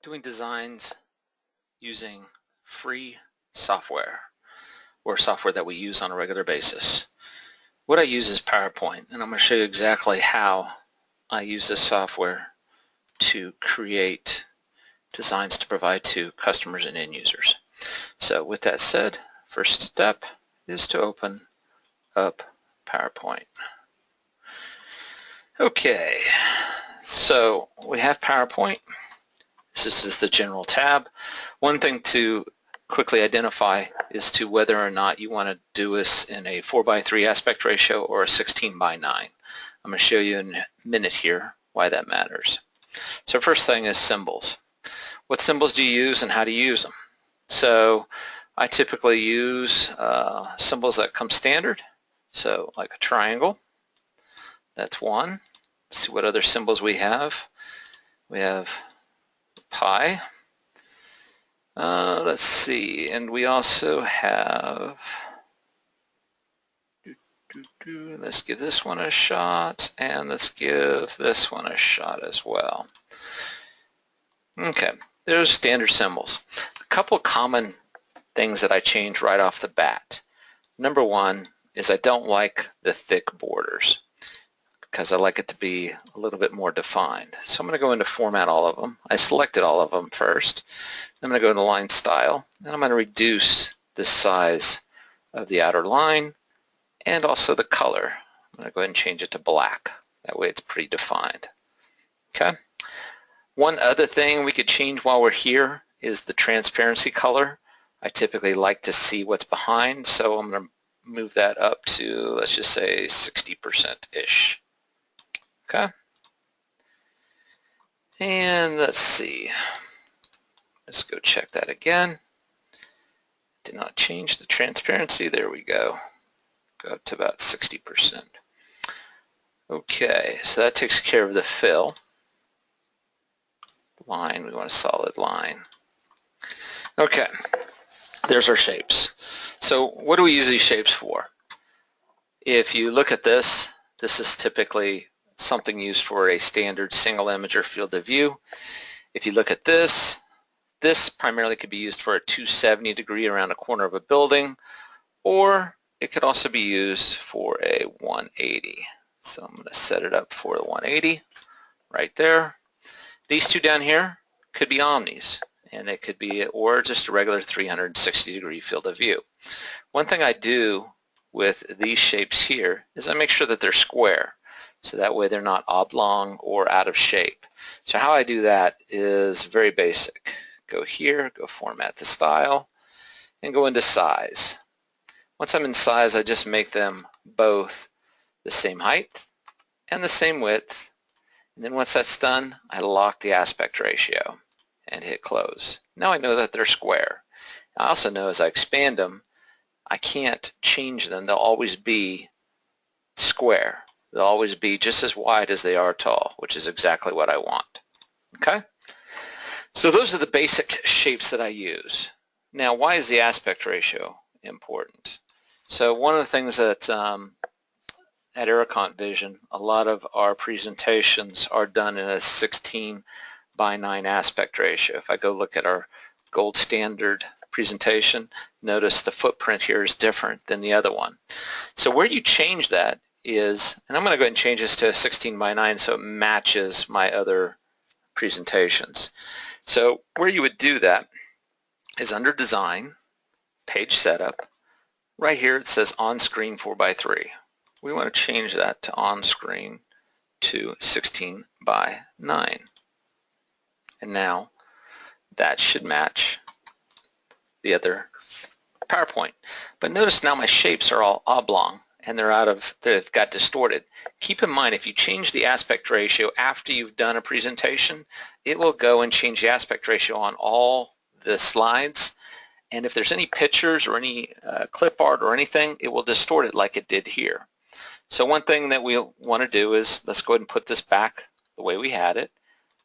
doing designs using free software or software that we use on a regular basis. What I use is PowerPoint, and I'm going to show you exactly how I use this software to create designs to provide to customers and end users. So with that said, first step is to open up PowerPoint. Okay, so we have PowerPoint. This is the general tab. One thing to quickly identify is to whether or not you want to do this in a 4:3 aspect ratio or a 16:9. I'm going to show you in a minute here why that matters. So first thing is symbols. What symbols do you use and how do you use them? So I typically use symbols that come standard. So like a triangle, that's one. Let's see what other symbols we have. We have pi. Let's see, and we also have, let's give this one a shot, and let's give this one a shot as well. Okay, there's standard symbols. A couple of common things that I change right off the bat. Number one is I don't like the thick borders because I like it to be a little bit more defined. So I'm going to go into format all of them. I selected all of them first. I'm going to go into line style, and I'm going to reduce the size of the outer line and also the color. I'm going to go ahead and change it to black. That way it's pretty defined. Okay. One other thing we could change while we're here is the transparency color. I typically like to see what's behind, so I'm going to move that up to, let's just say 60%-ish. Okay. And let's see. Let's go check that again. Did not change the transparency. There we go. Go up to about 60%. Okay, so that takes care of the fill. Line, we want a solid line. Okay, there's our shapes. So what do we use these shapes for? If you look at this, this is typically something used for a standard single image or field of view. If you look at this, this primarily could be used for a 270 degree around a corner of a building, or it could also be used for a 180. So I'm going to set it up for the 180 right there. These two down here could be omnis, and it could be, or just a regular 360 degree field of view. One thing I do with these shapes here is I make sure that they're square, so that way they're not oblong or out of shape. So how I do that is very basic. Go here, go format the style, and go into size. Once I'm in size, I just make them both the same height and the same width. And then once that's done, I lock the aspect ratio and hit close. Now I know that they're square. I also know as I expand them, I can't change them. They'll always be square. They'll always be just as wide as they are tall, which is exactly what I want. Okay? So those are the basic shapes that I use. Now, why is the aspect ratio important? So one of the things that at Arecont Vision, a lot of our presentations are done in a 16:9 aspect ratio. If I go look at our gold standard presentation, notice the footprint here is different than the other one. So where you change that is, and I'm going to go ahead and change this to 16:9 so it matches my other presentations. So where you would do that is under Design, Page Setup. Right here it says On-Screen 4:3. We want to change that to On-Screen to 16:9. And now that should match the other PowerPoint. But notice now my shapes are all oblong and they've got distorted. Keep in mind, if you change the aspect ratio after you've done a presentation, it will go and change the aspect ratio on all the slides. And if there's any pictures or any clip art or anything, it will distort it like it did here. So one thing that we'll want to do is, let's go ahead and put this back the way we had it.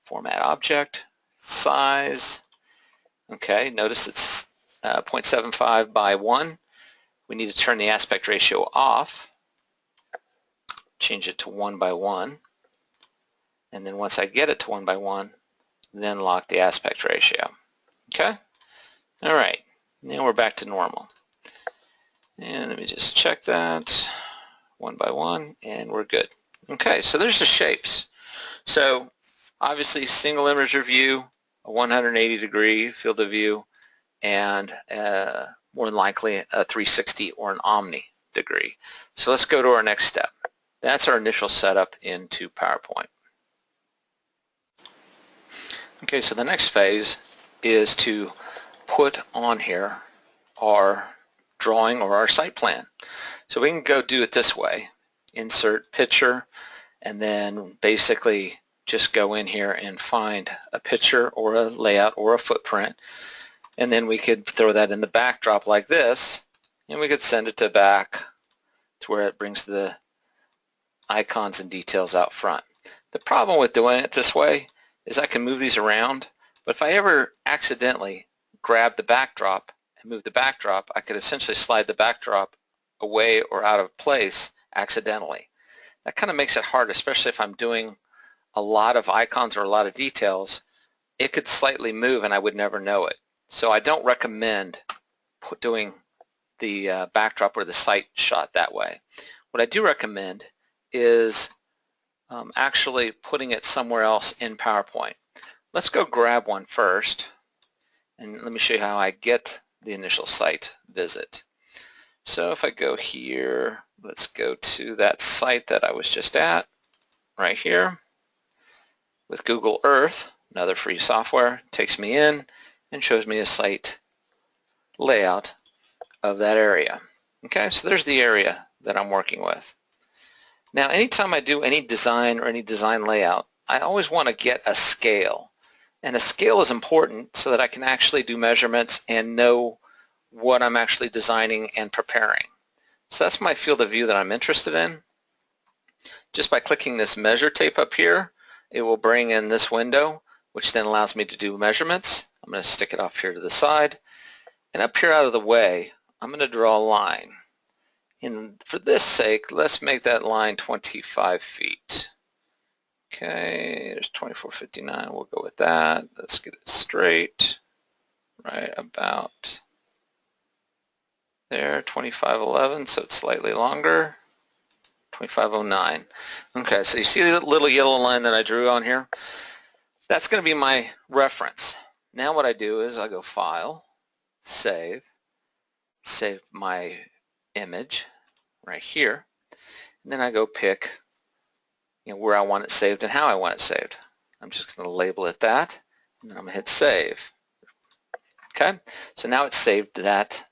Format object, size. Okay, notice it's 0.75 by 1. We need to turn the aspect ratio off, change it to 1:1, and then once I get it to 1:1, then lock the aspect ratio. Okay? All right, now we're back to normal. And let me just check that one by one, and we're good. Okay, so there's the shapes. So obviously single image view, a 180-degree field of view, and more than likely a 360 or an omni degree. So let's go to our next step. That's our initial setup into PowerPoint. Okay, so the next phase is to put on here our drawing or our site plan. So we can go do it this way. Insert picture, and then basically just go in here and find a picture or a layout or a footprint, and then we could throw that in the backdrop like this, and we could send it to back to where it brings the icons and details out front. The problem with doing it this way is I can move these around, but if I ever accidentally grab the backdrop and move the backdrop, I could essentially slide the backdrop away or out of place accidentally. That kind of makes it hard, especially if I'm doing a lot of icons or a lot of details. It could slightly move and I would never know it. So I don't recommend doing the backdrop or the site shot that way. What I do recommend is actually putting it somewhere else in PowerPoint. Let's go grab one first, and let me show you how I get the initial site visit. So if I go here, let's go to that site that I was just at, right here, with Google Earth, another free software, takes me in and shows me a site layout of that area. Okay, so there's the area that I'm working with. Now, anytime I do any design or any design layout, I always want to get a scale. And a scale is important so that I can actually do measurements and know what I'm actually designing and preparing. So that's my field of view that I'm interested in. Just by clicking this measure tape up here, it will bring in this window, which then allows me to do measurements. I'm going to stick it off here to the side. And up here out of the way, I'm going to draw a line. And for this sake, let's make that line 25 feet. Okay, there's 2459. We'll go with that. Let's get it straight. Right about there, 2511, so it's slightly longer. 2509. Okay, so you see the little yellow line that I drew on here? That's going to be my reference. Now what I do is I go File, Save my image right here, and then I go pick where I want it saved and how I want it saved. I'm just going to label it that, and then I'm going to hit Save. Okay, so now it's saved that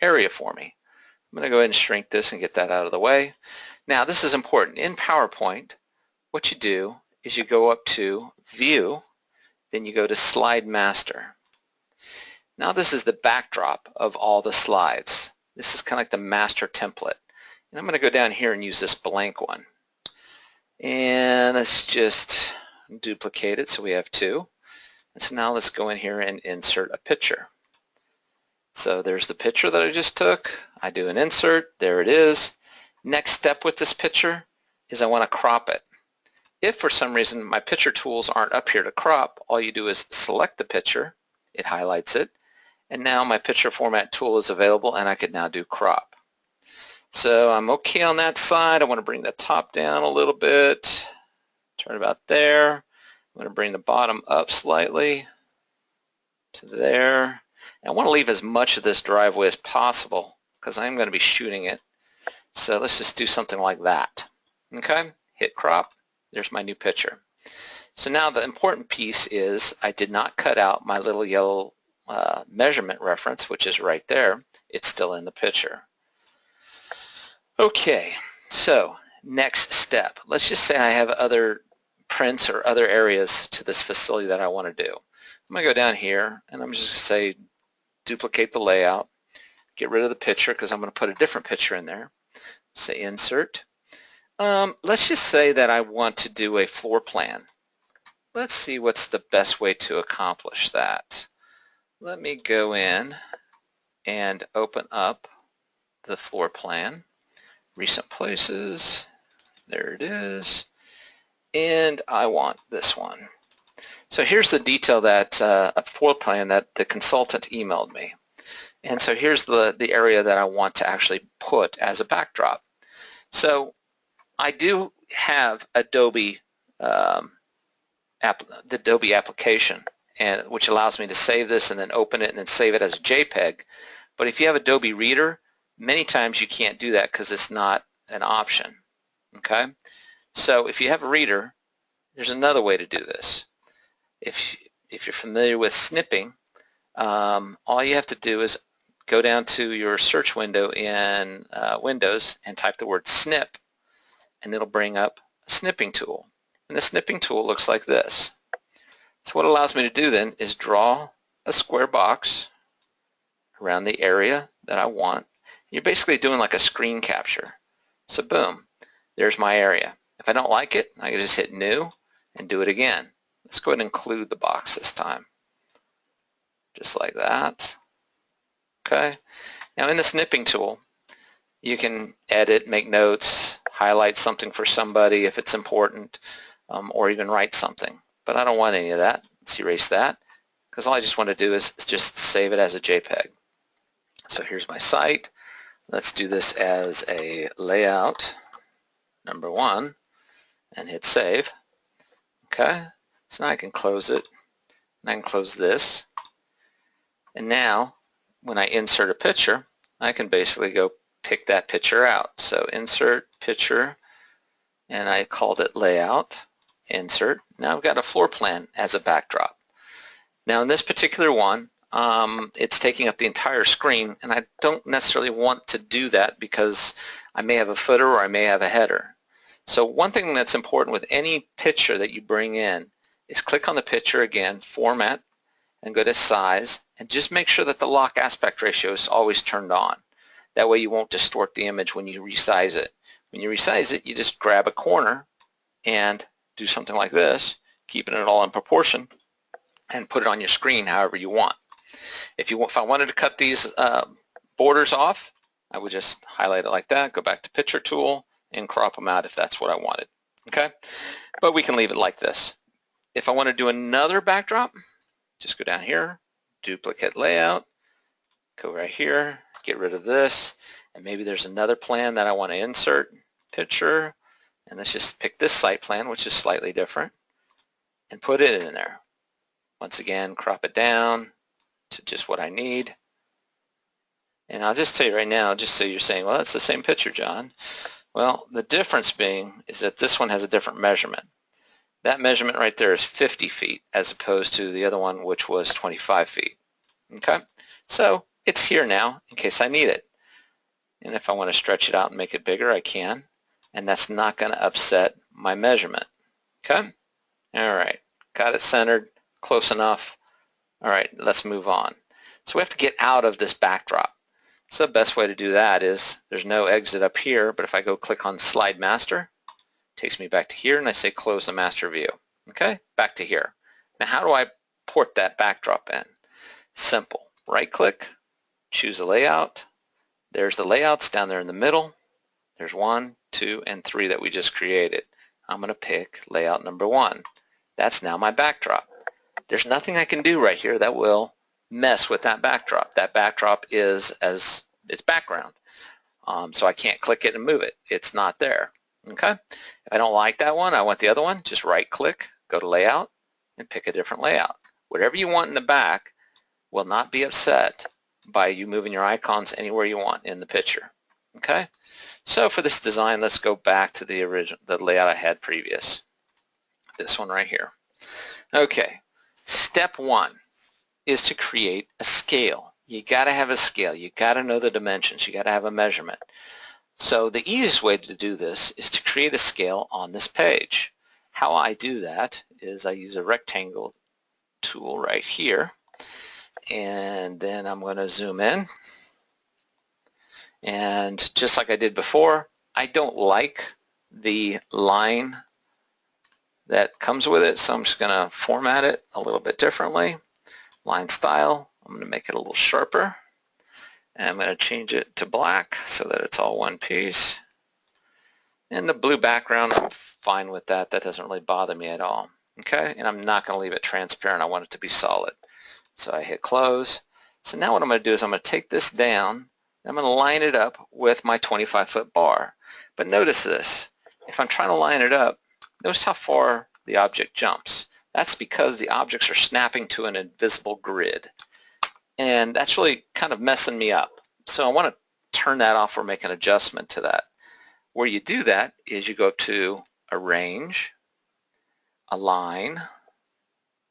area for me. I'm going to go ahead and shrink this and get that out of the way. Now this is important. In PowerPoint, what you do is you go up to View, then you go to Slide Master. Now this is the backdrop of all the slides. This is kind of like the master template. And I'm going to go down here and use this blank one. And let's just duplicate it so we have two. And so now let's go in here and insert a picture. So there's the picture that I just took. I do an insert. There it is. Next step with this picture is I want to crop it. If for some reason my picture tools aren't up here to crop, all you do is select the picture. It highlights it. And now my picture format tool is available and I could now do crop. So I'm okay on that side. I want to bring the top down a little bit. Turn about there. I'm going to bring the bottom up slightly to there. And I want to leave as much of this driveway as possible because I'm going to be shooting it. So let's just do something like that. Okay, hit crop. There's my new picture. So now the important piece is I did not cut out my little yellow measurement reference, which is right there. It's still in the picture. Okay, so next step. Let's just say I have other prints or other areas to this facility that I want to do. I'm going to go down here and I'm just going to say duplicate the layout, get rid of the picture because I'm going to put a different picture in there. Say insert. Let's just say that I want to do a floor plan. Let's see what's the best way to accomplish that. Let me go in and open up the floor plan. Recent places. There it is. And I want this one. So here's the detail that a floor plan that the consultant emailed me. And so here's the area that I want to actually put as a backdrop. So I do have Adobe, the Adobe application, which allows me to save this and then open it and then save it as a JPEG. But if you have Adobe Reader, many times you can't do that because it's not an option. Okay? So if you have a Reader, there's another way to do this. If you're familiar with snipping, all you have to do is go down to your search window in Windows and type the word snip, and it'll bring up a snipping tool. And the snipping tool looks like this. So what it allows me to do then is draw a square box around the area that I want. You're basically doing like a screen capture. So boom, there's my area. If I don't like it, I can just hit New and do it again. Let's go ahead and include the box this time. Just like that. Okay. Now in the snipping tool, you can edit, make notes, highlight something for somebody if it's important, or even write something. But I don't want any of that. Let's erase that, because all I just want to do is just save it as a JPEG. So here's my site. Let's do this as a layout number 1 and hit save. Okay. So now I can close it, and I can close this. And now when I insert a picture, I can basically go pick that picture out. So insert picture, and I called it layout, insert. Now I've got a floor plan as a backdrop. Now in this particular one, it's taking up the entire screen, and I don't necessarily want to do that because I may have a footer or I may have a header. So one thing that's important with any picture that you bring in is click on the picture again, format, and go to size, and just make sure that the lock aspect ratio is always turned on. That way you won't distort the image when you resize it. When you resize it, you just grab a corner and do something like this, keeping it all in proportion, and put it on your screen however you want. If I wanted to cut these borders off, I would just highlight it like that, go back to Picture Tool, and crop them out if that's what I wanted. Okay? But we can leave it like this. If I want to do another backdrop, just go down here, duplicate layout, go right here, get rid of this, and maybe there's another plan that I want to insert, picture, and let's just pick this site plan, which is slightly different, and put it in there. Once again, crop it down to just what I need. And I'll just tell you right now, just so you're saying, well, it's the same picture, John. Well, the difference being is that this one has a different measurement. That measurement right there is 50 feet as opposed to the other one, which was 25 feet. Okay? So it's here now in case I need it. And if I want to stretch it out and make it bigger, I can. And that's not going to upset my measurement. Okay? All right. Got it centered. Close enough. All right. Let's move on. So we have to get out of this backdrop. So the best way to do that is there's no exit up here, but if I go click on Slide Master, it takes me back to here, and I say Close the Master View. Okay? Back to here. Now how do I port that backdrop in? Simple. Right-click, choose a layout. There's the layouts down there in the middle. There's 1, 2, and 3 that we just created. I'm going to pick layout number 1. That's now my backdrop. There's nothing I can do right here that will mess with that backdrop. That backdrop is as its background. So I can't click it and move it. It's not there. Okay? If I don't like that one, I want the other one, just right-click, go to Layout, and pick a different layout. Whatever you want in the back will not be upset by you moving your icons anywhere you want in the picture. Okay? So for this design, let's go back to the layout I had previous. This one right here. Okay. Step 1 is to create a scale. You got to have a scale. You got to know the dimensions. You got to have a measurement. So the easiest way to do this is to create a scale on this page. How I do that is I use a rectangle tool right here, and then I'm going to zoom in. And just like I did before, I don't like the line that comes with it, so I'm just going to format it a little bit differently. Line style, I'm going to make it a little sharper, and I'm going to change it to black so that it's all one piece. And the blue background, I'm fine with that. That doesn't really bother me at all. Okay, and I'm not going to leave it transparent. I want it to be solid. So I hit close. So now what I'm going to do is I'm going to take this down, and I'm going to line it up with my 25-foot bar. But notice this. If I'm trying to line it up, notice how far the object jumps. That's because the objects are snapping to an invisible grid. And that's really kind of messing me up. So I want to turn that off or make an adjustment to that. Where you do that is you go to Arrange, Align,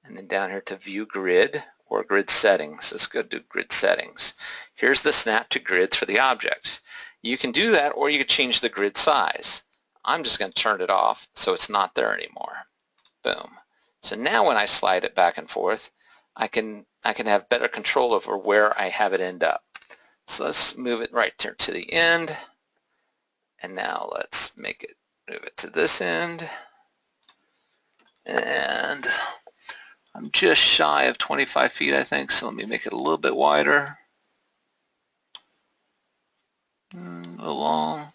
and then down here to View Grid or Grid Settings. Let's go to Grid Settings. Here's the snap to grids for the objects. You can do that, or you can change the grid size. I'm just going to turn it off so it's not there anymore. Boom. So now when I slide it back and forth, I can have better control over where I have it end up. So let's move it right there to the end. And now let's move it to this end. And I'm just shy of 25 feet, I think, so let me make it a little bit wider. Along.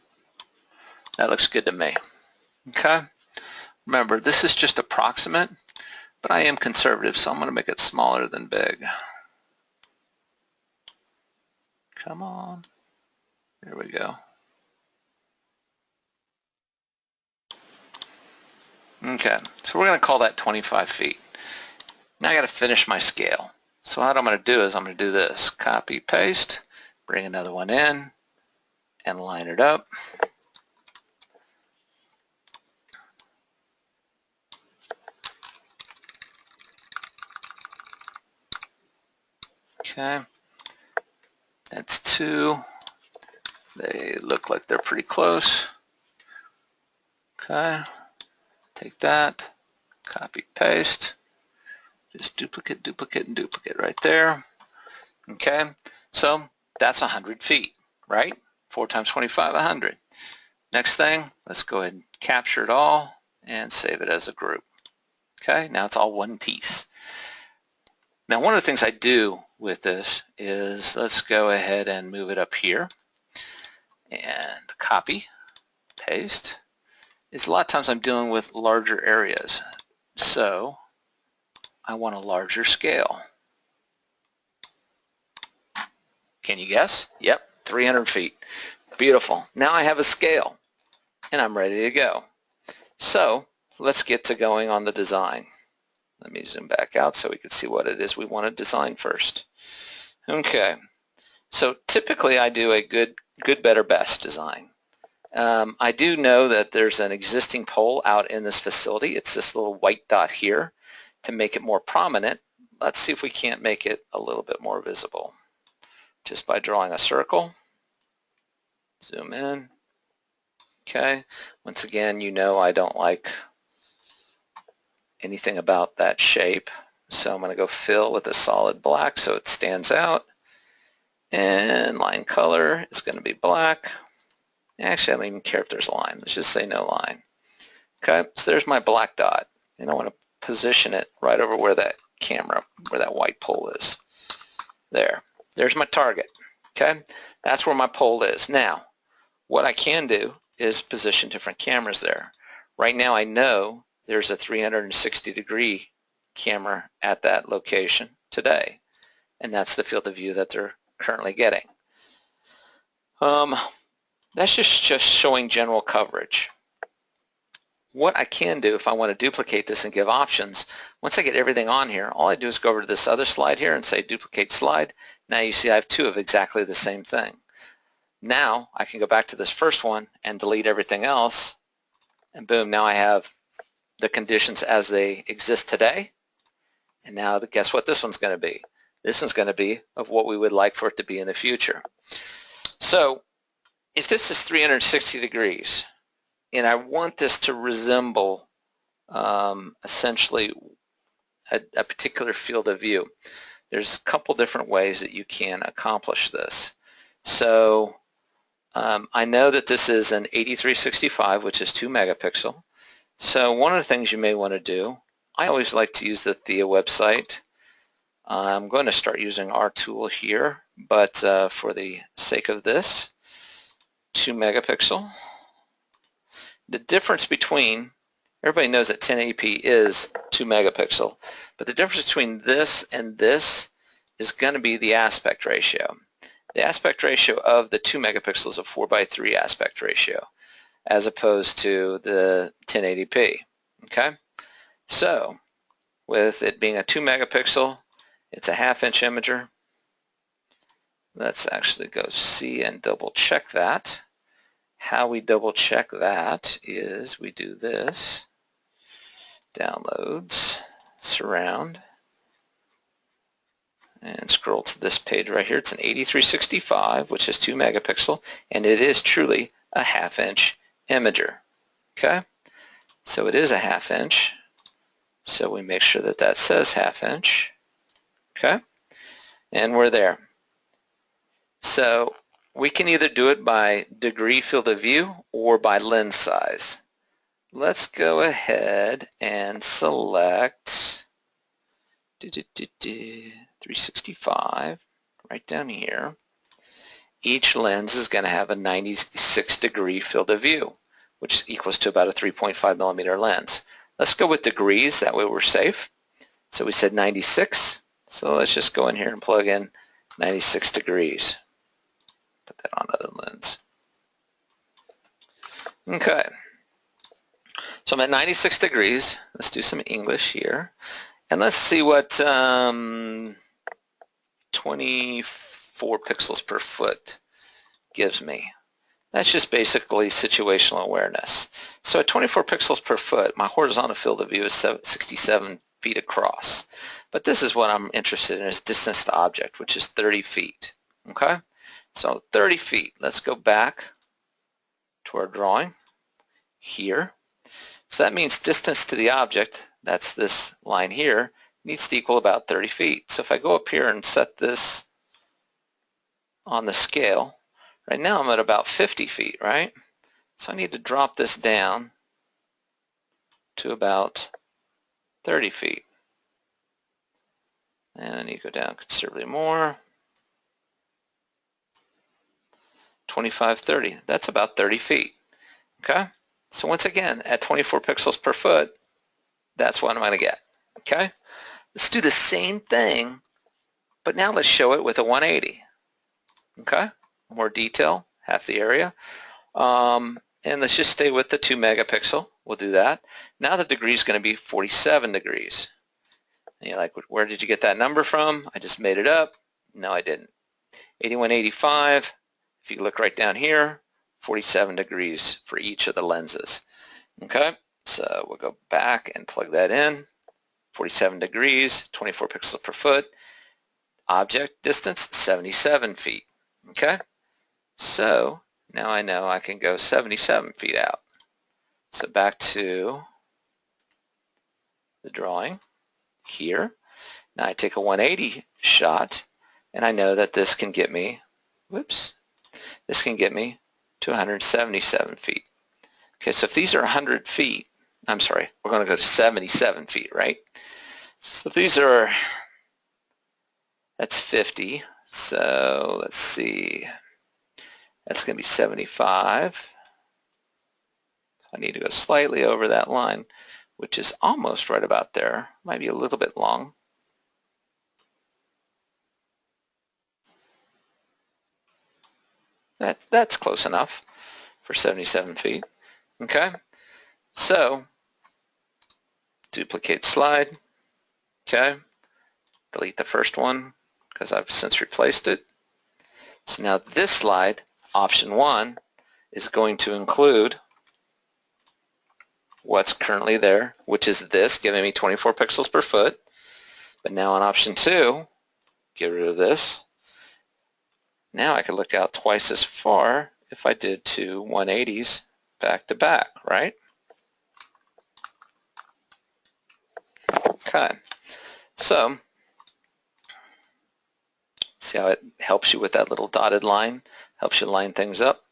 That looks good to me. Okay. Remember, this is just approximate, but I am conservative, so I'm going to make it smaller than big. Come on. There we go. Okay, so we're going to call that 25 feet. Now I got to finish my scale. So what I'm going to do is I'm going to do this. Copy, paste, bring another one in, and line it up. Okay, that's 2. They look like they're pretty close. Okay, take that, copy, paste, just duplicate, duplicate, and duplicate right there. Okay, so that's 100 feet, right? 4 times 25, 100. Next thing, let's go ahead and capture it all and save it as a group. Okay, now it's all one piece. Now one of the things I do with this is let's go ahead and move it up here and copy, paste. Is a lot of times I'm dealing with larger areas, so I want a larger scale. Can you guess? Yep, 300 feet. Beautiful. Now I have a scale and I'm ready to go. So let's get to going on the design. Let me zoom back out so we can see what it is we want to design first. Okay, so typically I do a good, better, best design. I do know that there's an existing pole out in this facility. It's this little white dot here. To make it more prominent, let's see if we can't make it a little bit more visible. Just by drawing a circle. Zoom in. Okay, once again, you know I don't like anything about that shape. So I'm going to go fill with a solid black so it stands out. And line color is going to be black. Actually, I don't even care if there's a line. Let's just say no line. Okay, so there's my black dot. And I want to position it right over where that camera, where that white pole is. There's my target. Okay, that's where my pole is. Now, what I can do is position different cameras there. Right now I know there's a 360-degree camera at that location today, and that's the field of view that they're currently getting. That's just showing general coverage. What I can do if I want to duplicate this and give options, once I get everything on here, all I do is go over to this other slide here and say duplicate slide. Now you see I have 2 of exactly the same thing. Now I can go back to this first one and delete everything else, and boom, now I have the conditions as they exist today. And now guess what this one's going to be? This one's going to be of what we would like for it to be in the future. So if this is 360 degrees and I want this to resemble essentially a particular field of view, there's a couple different ways that you can accomplish this. So I know that this is an 8365, which is 2 megapixel. So one of the things you may want to do, I always like to use the Thea website. I'm going to start using our tool here, but for the sake of this, 2 megapixel. The difference between, everybody knows that 1080p is 2 megapixel, but the difference between this and this is going to be the aspect ratio. The aspect ratio of the 2 megapixels is a 4:3 aspect ratio, as opposed to the 1080p. Okay, so with it being a 2 megapixel, it's a 1/2 inch imager. Let's actually go see and double check that. How we double check that is we do this, downloads, surround, and scroll to this page right here. It's an 8365, which is 2 megapixel, and it is truly a 1/2 inch imager. Okay, so it is a 1/2 inch, so we make sure that that says 1/2 inch. Okay, and we're there. So we can either do it by degree field of view or by lens size. Let's go ahead and select 365 right down here. Each lens is going to have a 96-degree field of view, which equals to about a 3.5 millimeter lens. Let's go with degrees, that way we're safe. So we said 96, so let's just go in here and plug in 96 degrees. Put that on other lens. Okay, so I'm at 96 degrees. Let's do some English here. And let's see what 24 pixels per foot gives me. That's just basically situational awareness. So at 24 pixels per foot, my horizontal field of view is 67 feet across. But this is what I'm interested in, is distance to object, which is 30 feet. Okay? So 30 feet. Let's go back to our drawing here. So that means distance to the object, that's this line here, needs to equal about 30 feet. So if I go up here and set this on the scale, right now I'm at about 50 feet, right? So I need to drop this down to about 30 feet. And then you go down considerably more. 25, 30. That's about 30 feet. Okay? So once again, at 24 pixels per foot, that's what I'm going to get. Okay? Let's do the same thing, but now let's show it with a 180. Okay? More detail, half the area. And let's just stay with the 2 megapixel. We'll do that. Now the degree is going to be 47 degrees. And you're like, where did you get that number from? I just made it up. No, I didn't. 8185. If you look right down here, 47 degrees for each of the lenses. Okay, so we'll go back and plug that in. 47 degrees, 24 pixels per foot. Object distance, 77 feet. Okay, so now I know I can go 77 feet out. So back to the drawing here. Now I take a 180 shot, and I know that this can get me, whoops, this can get me to 177 feet. Okay, so if these are 100 feet, I'm sorry, we're going to go to 77 feet, right? So if these are, that's 50, so let's see, that's going to be 75. I need to go slightly over that line, which is almost right about there, might be a little bit long. That's close enough for 77 feet. Okay, so duplicate slide. Okay, delete the first one because I've since replaced it. So now this slide, option 1, is going to include what's currently there, which is this, giving me 24 pixels per foot. But now on option 2, get rid of this. Now I could look out twice as far if I did 2 180s back to back, right? Okay, so see how it helps you with that little dotted line, helps you line things up.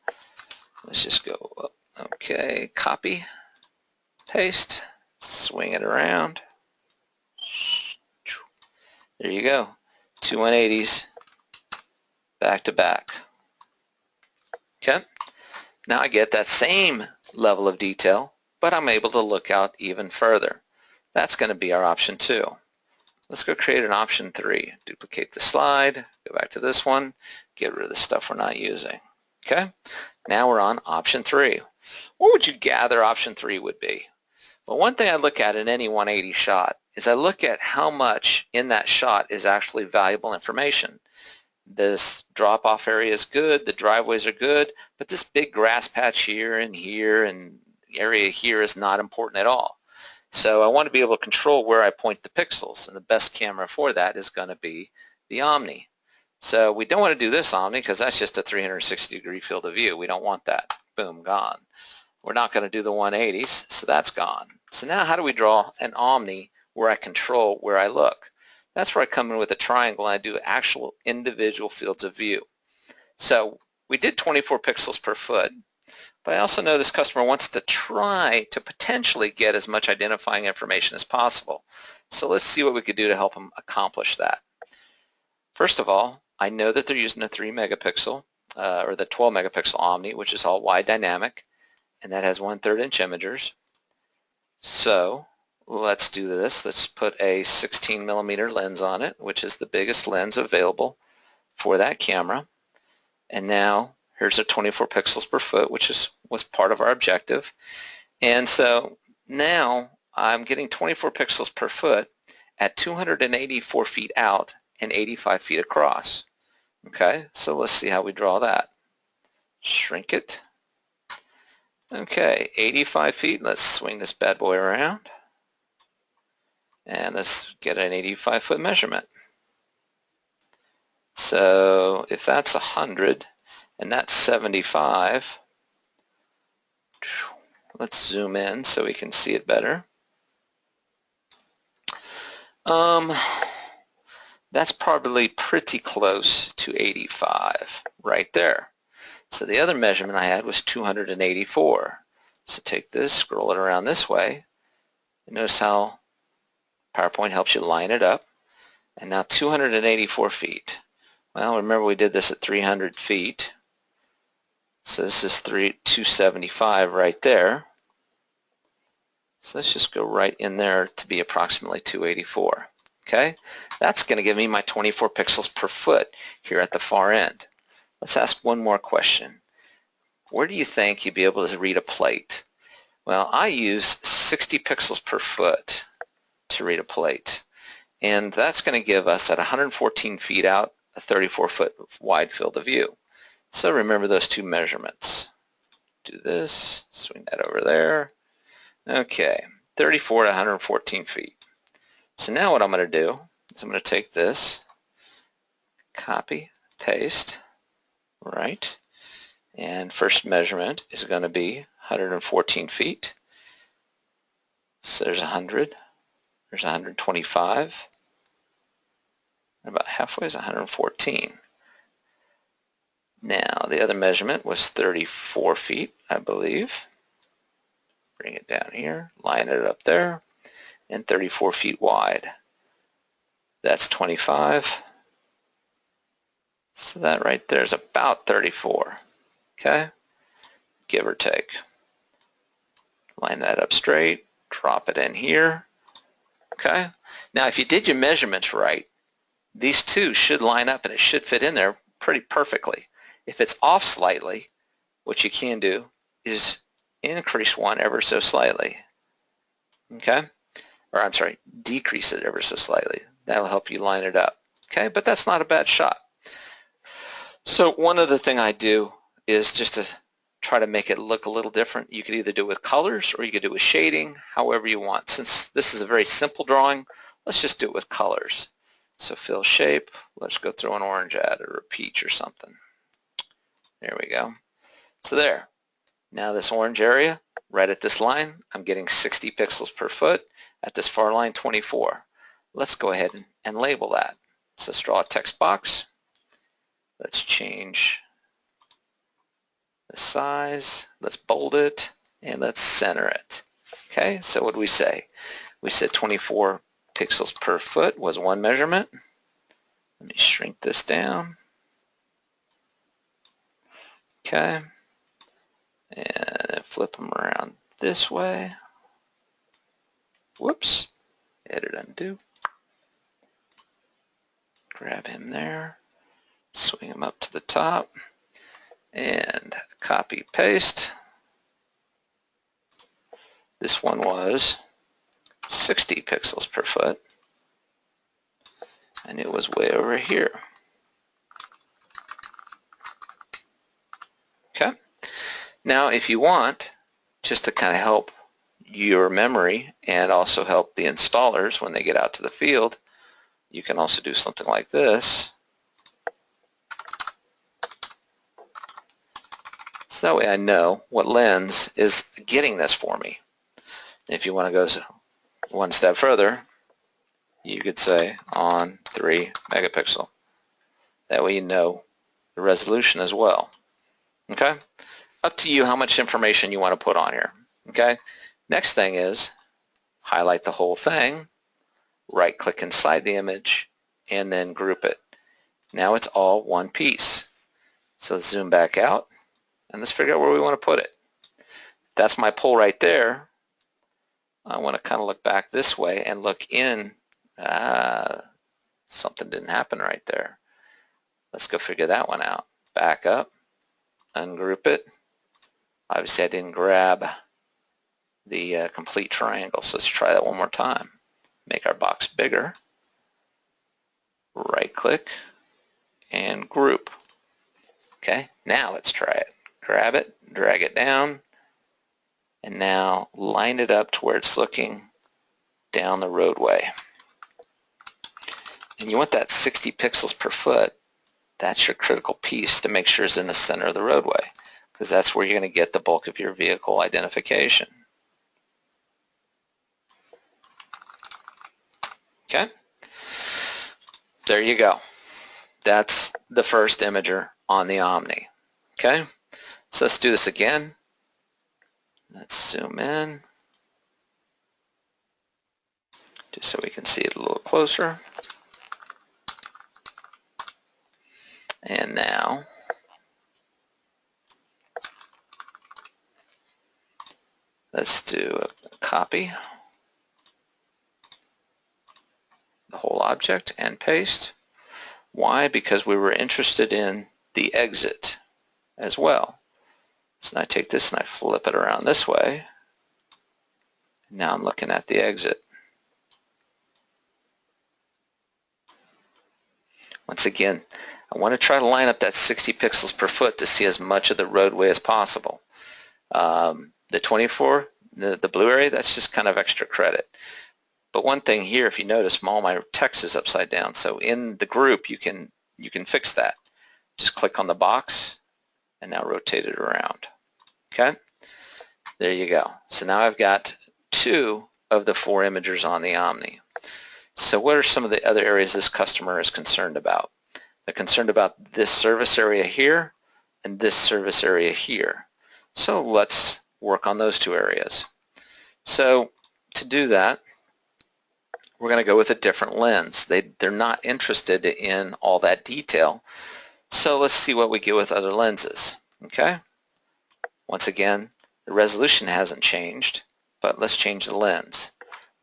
Let's just go up. Okay, copy, paste, swing it around. There you go, 2 180s back to back. Okay, now I get that same level of detail but I'm able to look out even further. That's going to be our option 2. Let's go create an option 3. Duplicate the slide, go back to this one, get rid of the stuff we're not using. Okay, now we're on option 3. What would you gather option 3 would be? Well, one thing I look at in any 180 shot is I look at how much in that shot is actually valuable information. This drop-off area is good, the driveways are good, but this big grass patch here and area here is not important at all. So I want to be able to control where I point the pixels, and the best camera for that is going to be the Omni. So we don't want to do this Omni because that's just a 360-degree field of view. We don't want that. Boom, gone. We're not going to do the 180s, so that's gone. So now how do we draw an Omni where I control where I look? That's where I come in with a triangle and I do actual individual fields of view. So we did 24 pixels per foot, but I also know this customer wants to try to potentially get as much identifying information as possible. So let's see what we could do to help them accomplish that. First of all, I know that they're using a 3 megapixel or the 12 megapixel Omni, which is all wide dynamic, and that has 1/3 inch imagers. So let's do this. Let's put a 16 millimeter lens on it, which is the biggest lens available for that camera. And now here's a 24 pixels per foot, which was part of our objective. And so now I'm getting 24 pixels per foot at 284 feet out and 85 feet across. Okay, so let's see how we draw that. Shrink it. Okay, 85 feet. Let's swing this bad boy around. And let's get an 85-foot measurement. So if that's 100 and that's 75, let's zoom in so we can see it better. That's probably pretty close to 85 right there. So the other measurement I had was 284. So take this, scroll it around this way, and notice how PowerPoint helps you line it up. And now 284 feet. Well, remember we did this at 300 feet. So this is 275 right there. So let's just go right in there to be approximately 284. Okay, that's going to give me my 24 pixels per foot here at the far end. Let's ask one more question. Where do you think you'd be able to read a plate? Well, I use 60 pixels per foot to read a plate. And that's going to give us at 114 feet out a 34-foot wide field of view. So remember those two measurements. Do this, swing that over there. Okay, 34 to 114 feet. So now what I'm going to do is I'm going to take this, copy, paste, right, and first measurement is going to be 114 feet. So there's 100, there's 125, and about halfway is 114. Now the other measurement was 34 feet, I believe. Bring it down here, line it up there, and 34 feet wide. That's 25. So that right there is about 34. Okay, give or take. Line that up straight, drop it in here. Okay, now if you did your measurements right, these two should line up and it should fit in there pretty perfectly. If it's off slightly, what you can do is increase one ever so slightly. Okay, or I'm sorry, decrease it ever so slightly. That'll help you line it up. Okay, but that's not a bad shot. So one other thing I do is just to try to make it look a little different. You could either do it with colors or you could do it with shading, however you want. Since this is a very simple drawing, let's just do it with colors. So fill shape, let's go throw an orange at it or a peach or something. There we go. So there. Now this orange area, right at this line, I'm getting 60 pixels per foot. At this far line, 24. Let's go ahead and label that. So let's draw a text box. Let's change the size. Let's bold it, and let's center it. Okay, so what do we say? We said 24 pixels per foot was one measurement. Let me shrink this down. Okay, and flip them around this way. Whoops. Edit undo. Grab him there. Swing him up to the top. And copy paste. This one was 60 pixels per foot. And it was way over here. Okay. Now if you want, just to kind of help your memory and also help the installers when they get out to the field, you can also do something like this. So that way I know what lens is getting this for me. If you want to go one step further, you could say on 3 megapixel. That way you know the resolution as well. Okay? Up to you how much information you want to put on here. Okay? Next thing is highlight the whole thing, right click inside the image, and then group it. Now it's all one piece. So let's zoom back out and let's figure out where we want to put it. That's my pole right there. I want to kind of look back this way and look in. Something didn't happen right there. Let's go figure that one out. Back up, ungroup it. Obviously I didn't grab the complete triangle, so let's try that one more time. Make our box bigger, right click, and group. Okay, now let's try it. Grab it, drag it down, and now line it up to where it's looking down the roadway. And you want that 60 pixels per foot. That's your critical piece to make sure it's in the center of the roadway, because that's where you're going to get the bulk of your vehicle identification. Okay, there you go. That's the first imager on the Omni. Okay, so let's do this again. Let's zoom in just so we can see it a little closer. And now let's do a copy the whole object and paste. Why? Because we were interested in the exit as well. So now I take this and I flip it around this way. Now I'm looking at the exit. Once again, I want to try to line up that 60 pixels per foot to see as much of the roadway as possible. The 24, the blue area, that's just kind of extra credit. But one thing here, if you notice, all my text is upside down. So in the group, you can fix that. Just click on the box and now rotate it around. Okay, there you go. So now I've got 2 of the 4 imagers on the Omni. So what are some of the other areas this customer is concerned about? They're concerned about this service area here and this service area here. So let's work on those 2 areas. So to do that, we're going to go with a different lens. They're not interested in all that detail. So let's see what we get with other lenses. Okay? Once again, the resolution hasn't changed, but let's change the lens.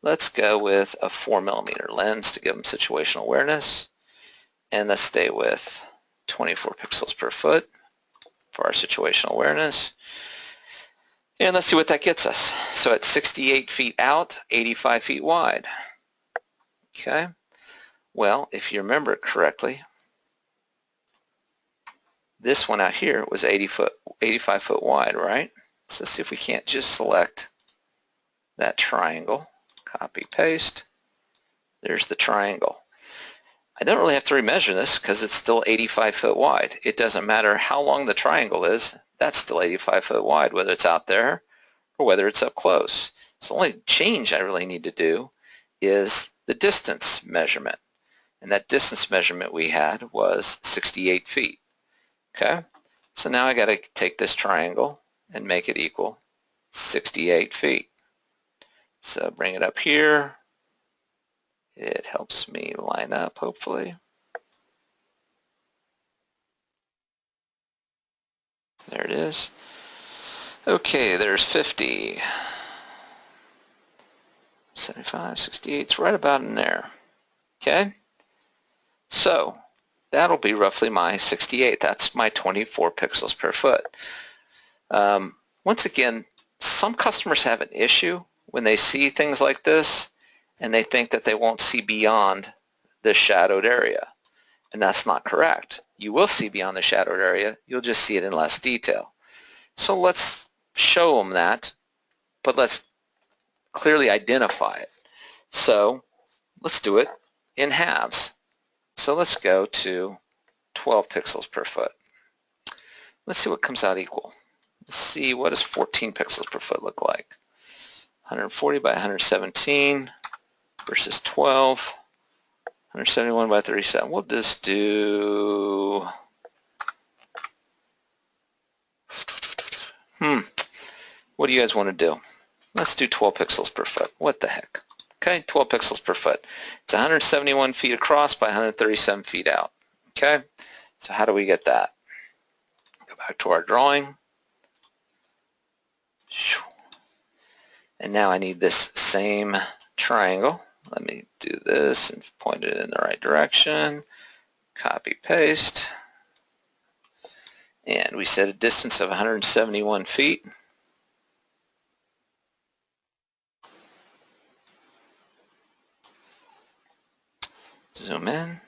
Let's go with a 4mm lens to give them situational awareness. And let's stay with 24 pixels per foot for our situational awareness. And let's see what that gets us. So at 68 feet out, 85 feet wide. Okay, well, if you remember it correctly, this one out here was 85 foot wide, right? So let's see if we can't just select that triangle, copy, paste. There's the triangle. I don't really have to remeasure this because it's still 85 foot wide. It doesn't matter how long the triangle is, that's still 85 foot wide, whether it's out there or whether it's up close. So the only change I really need to do is the distance measurement. And that distance measurement we had was 68 feet. Okay, so now I got to take this triangle and make it equal 68 feet. So bring it up here. It helps me line up, hopefully. There it is. Okay, there's 50. 75, 68, it's right about in there. Okay? So that'll be roughly my 68. That's my 24 pixels per foot. Once again, some customers have an issue when they see things like this and they think that they won't see beyond this shadowed area. And that's not correct. You will see beyond the shadowed area. You'll just see it in less detail. So let's show them that, but let's clearly identify it. So let's do it in halves. So let's go to 12 pixels per foot. Let's see what comes out equal. Let's see, what does 14 pixels per foot look like? 140 by 117 versus 12, 171 by 37. We'll just do, what do you guys want to do? Let's do 12 pixels per foot. What the heck? Okay, 12 pixels per foot. It's 171 feet across by 137 feet out. Okay, so how do we get that? Go back to our drawing. And now I need this same triangle. Let me do this and point it in the right direction. Copy, paste. And we set a distance of 171 feet. Zoom in.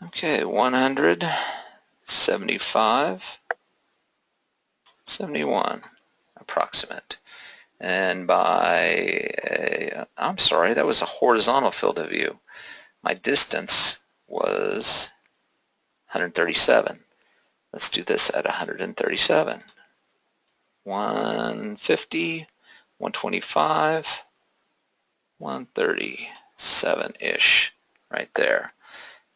Okay, 175, 71, approximate. And by, I'm sorry, that was a horizontal field of view. My distance was 137. Let's do this at 137. 150, 125, 137-ish, right there.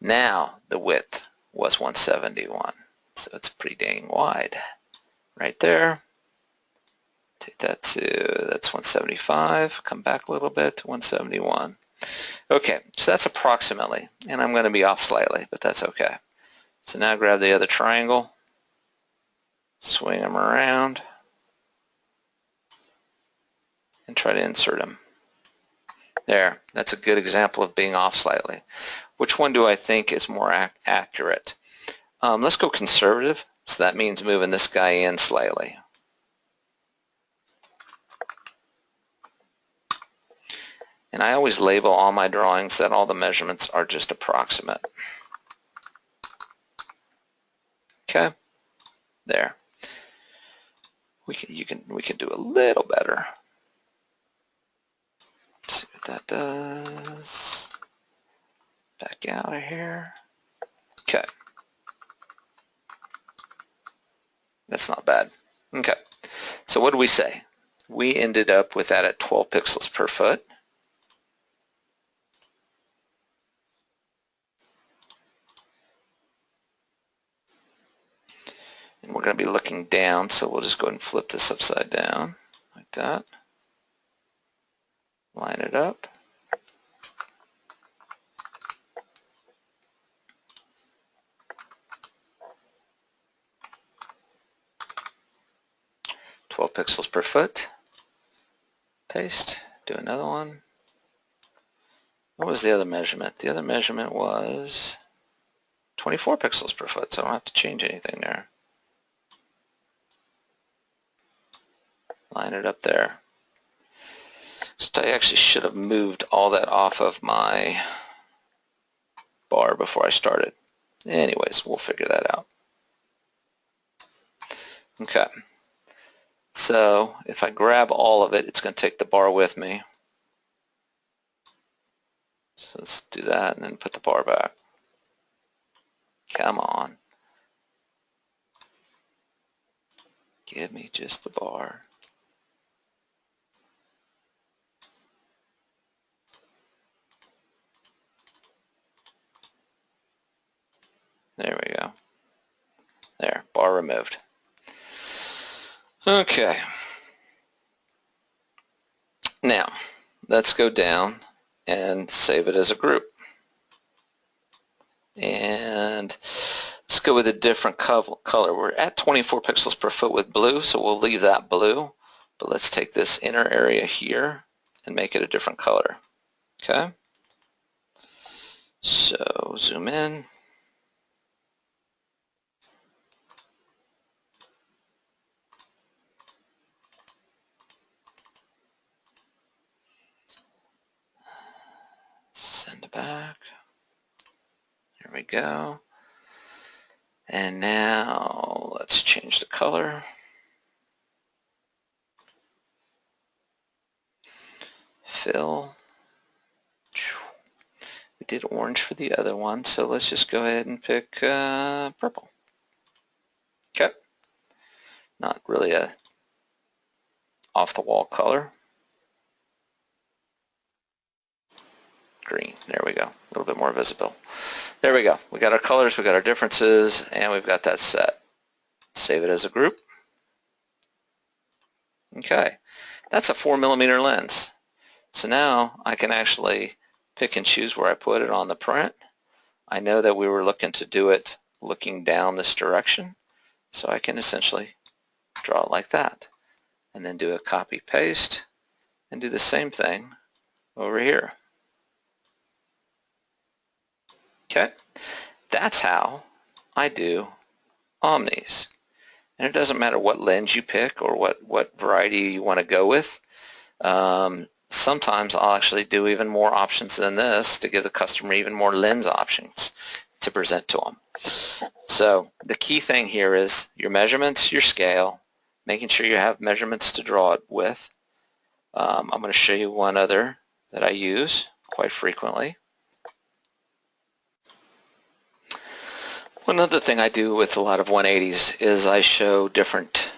Now the width was 171, so it's pretty dang wide. Right there. Take that to, that's 175, come back a little bit to 171. Okay, so that's approximately, and I'm going to be off slightly, but that's okay. So now grab the other triangle, swing them around, and try to insert them. There, that's a good example of being off slightly. Which one do I think is more accurate? Let's go conservative, so that means moving this guy in slightly. And I always label all my drawings that all the measurements are just approximate. Okay, there. We can do a little better. Let's see what that does. Back out of here. Okay. That's not bad. Okay. So what did we say? We ended up with that at 12 pixels per foot. And we're going to be looking down, so we'll just go ahead and flip this upside down like that. Line it up. Pixels per foot. Paste. Do another one. What was the other measurement? The other measurement was 24 pixels per foot, so I don't have to change anything there. Line it up there. So I actually should have moved all that off of my bar before I started. Anyways, we'll figure that out. Okay. So if I grab all of it, it's going to take the bar with me. So let's do that and then put the bar back. Come on. Give me just the bar. There we go. There, bar removed. Okay. Now, let's go down and save it as a group. And Let's go with a different color. We're at 24 pixels per foot with blue, so we'll leave that blue. But let's take this inner area here and make it a different color. Okay? So zoom in. Send it back. There we go. And now let's change the color. Fill. We did orange for the other one, so let's just go ahead and pick purple. Okay. Not really a off-the-wall color. Green. There we go. A little bit more visible. There we go. We got our colors, we got our differences, and we've got that set. Save it as a group. Okay. That's a 4mm lens. So now I can actually pick and choose where I put it on the print. I know that we were looking to do it looking down this direction, so I can essentially draw it like that. And then do a copy paste and do the same thing over here. Okay, that's how I do omnis. And it doesn't matter what lens you pick or what variety you want to go with. Sometimes I'll actually do even more options than this to give the customer even more lens options to present to them. So the key thing here is your measurements, your scale, making sure you have measurements to draw it with. I'm going to show you one other that I use quite frequently. One other thing I do with a lot of 180s is I show different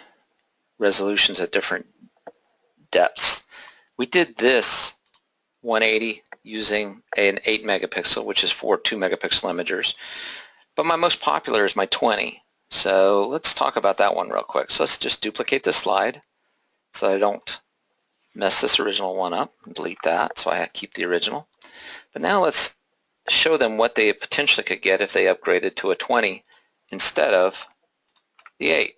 resolutions at different depths. We did this 180 using an 8 megapixel, which is for 2 megapixel imagers. But my most popular is my 20. So let's talk about that one real quick. So let's just duplicate this slide so I don't mess this original one up and delete that, so I keep the original. But now let's show them what they potentially could get if they upgraded to a 20 instead of the 8.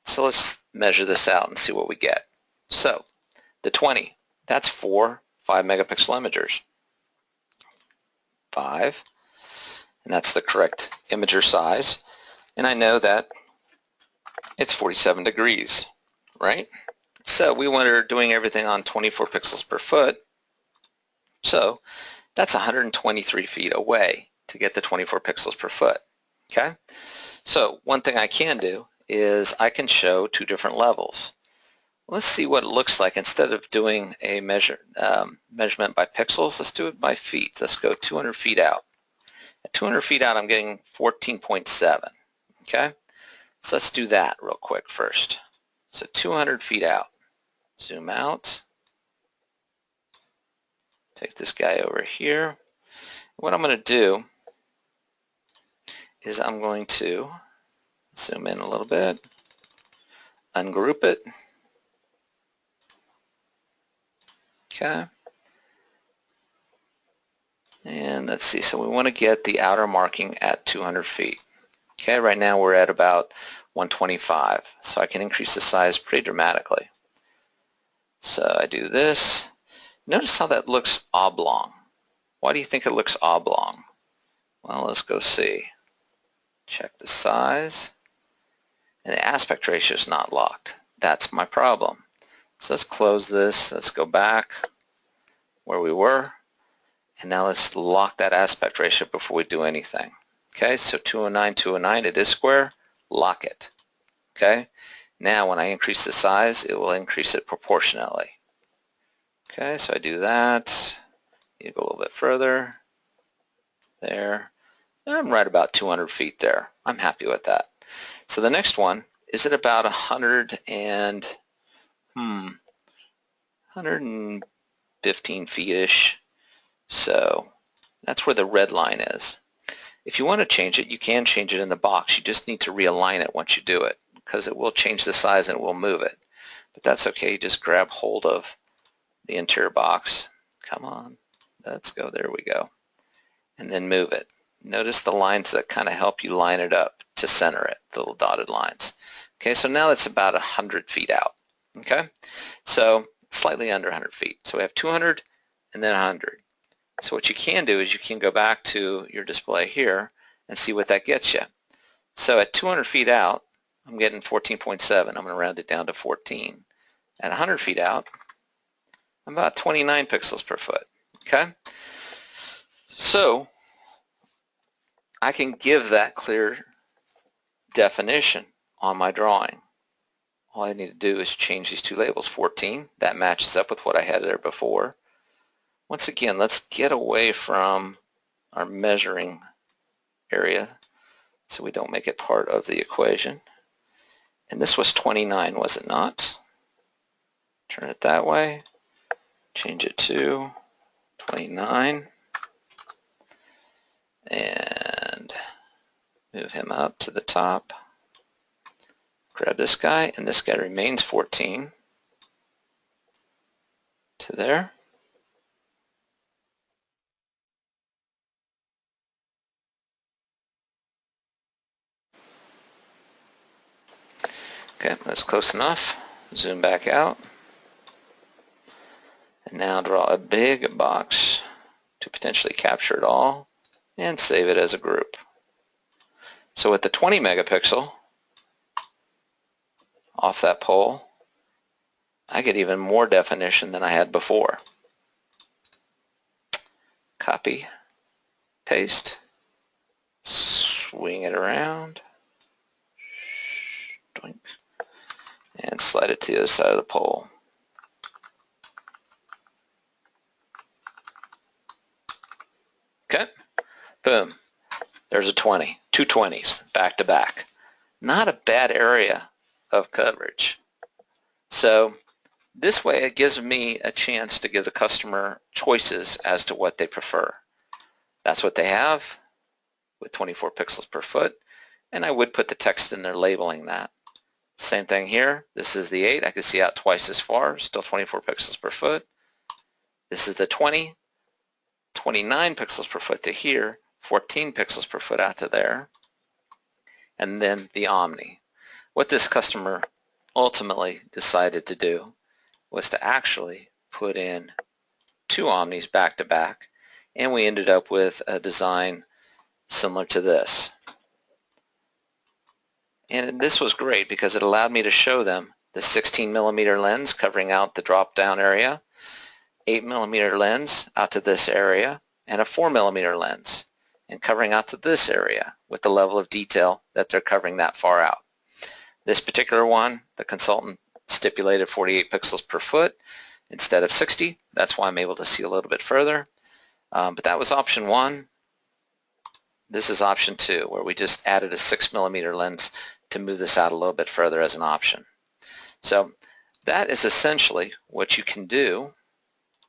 So let's measure this out and see what we get. So the 20, that's 4 5 megapixel imagers. 5, and that's the correct imager size. And I know that it's 47 degrees, right? So we were doing everything on 24 pixels per foot. So that's 123 feet away to get the 24 pixels per foot. Okay? So one thing I can do is I can show 2 different levels. Let's see what it looks like. Instead of doing a measurement by pixels, let's do it by feet. Let's go 200 feet out. At 200 feet out, I'm getting 14.7. Okay? So let's do that real quick first. So 200 feet out. Zoom out. Take this guy over here. What I'm going to do is I'm going to zoom in a little bit, ungroup it. Okay. And let's see, so we want to get the outer marking at 200 feet. Okay, right now we're at about 125, so I can increase the size pretty dramatically. So I do this. Notice how that looks oblong. Why do you think it looks oblong? Well, let's go see. Check the size. And the aspect ratio is not locked. That's my problem. So let's close this. Let's go back where we were. And now let's lock that aspect ratio before we do anything. Okay, so 209, 209, it is square. Lock it. Okay, now when I increase the size, it will increase it proportionally. Okay, so I do that. You go a little bit further. There. And I'm right about 200 feet there. I'm happy with that. So the next one is at about 115 feet-ish. So that's where the red line is. If you want to change it, you can change it in the box. You just need to realign it once you do it, because it will change the size and it will move it. But that's okay. You just grab hold of the interior box. Come on. Let's go. There we go. And then move it. notice the lines that kind of help you line it up to center it, the little dotted lines. Okay, so now that's about 100 feet out. Okay, so slightly under 100 feet. So we have 200 and then 100. So what you can do is you can go back to your display here and see what that gets you. So at 200 feet out, I'm getting 14.7. I'm going to round it down to 14. At 100 feet out, I'm about 29 pixels per foot. Okay, so I can give that clear definition on my drawing. All I need to do is change these two labels. 14, that matches up with what I had there before. Once again, let's get away from our measuring area so we don't make it part of the equation. And this was 29, was it not? Turn it that way, change it to 29, and move him up to the top. Grab this guy, and this guy remains 14 to there. Okay, that's close enough. Zoom back out. And now draw a big box to potentially capture it all and save it as a group. So with the 20 megapixel off that pole, I get even more definition than I had before. Copy, paste, swing it around, and slide it to the other side of the pole. Okay, boom, there's a 20, two 20s back to back. Not a bad area of coverage. So this way it gives me a chance to give the customer choices as to what they prefer. That's what they have with 24 pixels per foot, and I would put the text in there labeling that. Same thing here. This is the 8. I can see out twice as far, still 24 pixels per foot. This is the 20, 29 pixels per foot to here, 14 pixels per foot out to there. And then the Omni. What this customer ultimately decided to do was to actually put in two Omnis back to back, and we ended up with a design similar to this. And this was great because it allowed me to show them the 16 millimeter lens covering out the drop down area, 8 millimeter lens out to this area, and a 4 millimeter lens and covering out to this area with the level of detail that they're covering that far out. This particular one, the consultant stipulated 48 pixels per foot instead of 60. That's why I'm able to see a little bit further. But that was option 1. This is option 2, where we just added a 6 millimeter lens to move this out a little bit further as an option. So that is essentially what you can do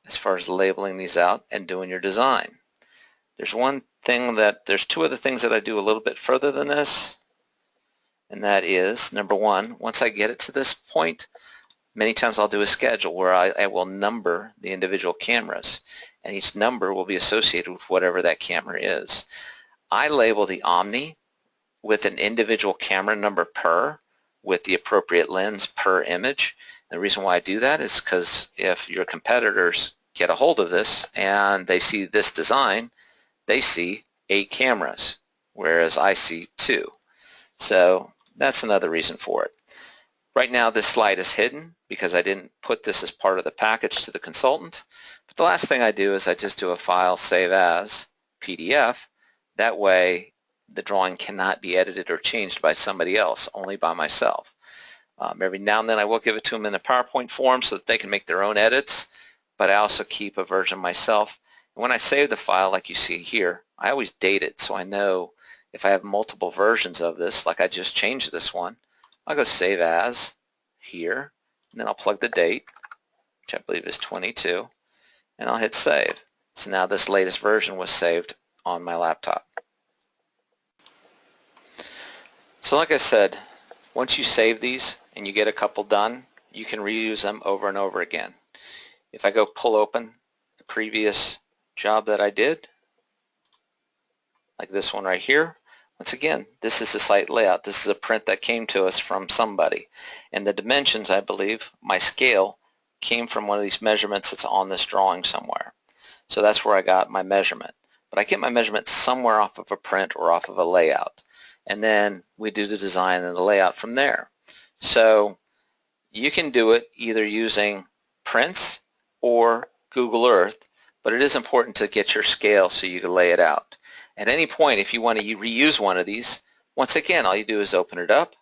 as far as labeling these out and doing your design. There's two other things that I do a little bit further than this, and that is, number 1, once I get it to this point, many times I'll do a schedule where I will number the individual cameras, and each number will be associated with whatever that camera is. I label the Omni with an individual camera number per, with the appropriate lens per image. The reason why I do that is because if your competitors get a hold of this and they see this design, they see 8 cameras, whereas I see 2. So that's another reason for it. Right now this slide is hidden because I didn't put this as part of the package to the consultant. But the last thing I do is I just do a file save as PDF. That way the drawing cannot be edited or changed by somebody else, only by myself. Every now and then I will give it to them in a PowerPoint form so that they can make their own edits, but I also keep a version myself. And when I save the file like you see here, I always date it so I know if I have multiple versions of this, like I just changed this one, I'll go save as here, and then I'll plug the date, which I believe is 22, and I'll hit save. So now this latest version was saved on my laptop. So like I said, once you save these and you get a couple done, you can reuse them over and over again. If I go pull open the previous job that I did, like this one right here. Once again, this is the site layout. This is a print that came to us from somebody. And the dimensions, I believe, my scale, came from one of these measurements that's on this drawing somewhere. So that's where I got my measurement. But I get my measurement somewhere off of a print or off of a layout. And then we do the design and the layout from there. So you can do it either using prints or Google Earth, but it is important to get your scale so you can lay it out. At any point, if you want to reuse one of these, once again, all you do is open it up,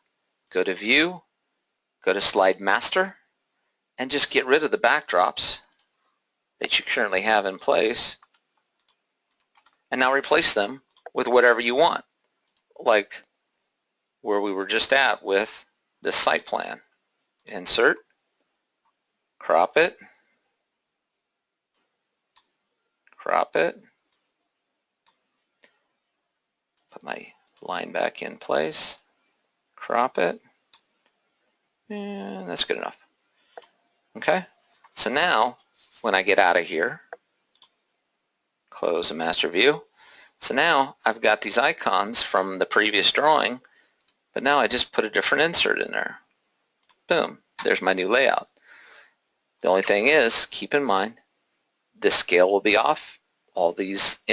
go to View, go to Slide Master, and just get rid of the backdrops that you currently have in place, and now replace them with whatever you want, like where we were just at with this site plan. Insert, crop it, put my line back in place, crop it, and that's good enough. Okay, so now when I get out of here, close the master view. So now I've got these icons from the previous drawing, but now I just put a different insert in there. Boom, there's my new layout. The only thing is, keep in mind, this scale will be off. All these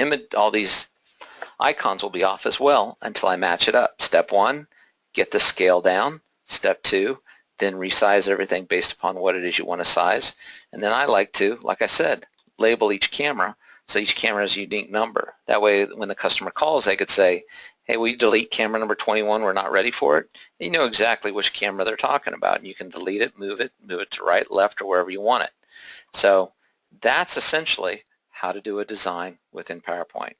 icons will be off as well until I match it up. Step 1, get the scale down. Step 2, then resize everything based upon what it is you want to size. And then I like to, like I said, label each camera so each camera has a unique number. That way when the customer calls, they could say, hey, will you delete camera number 21, we're not ready for it? And you know exactly which camera they're talking about, and you can delete it to right, left, or wherever you want it. So that's essentially how to do a design within PowerPoint.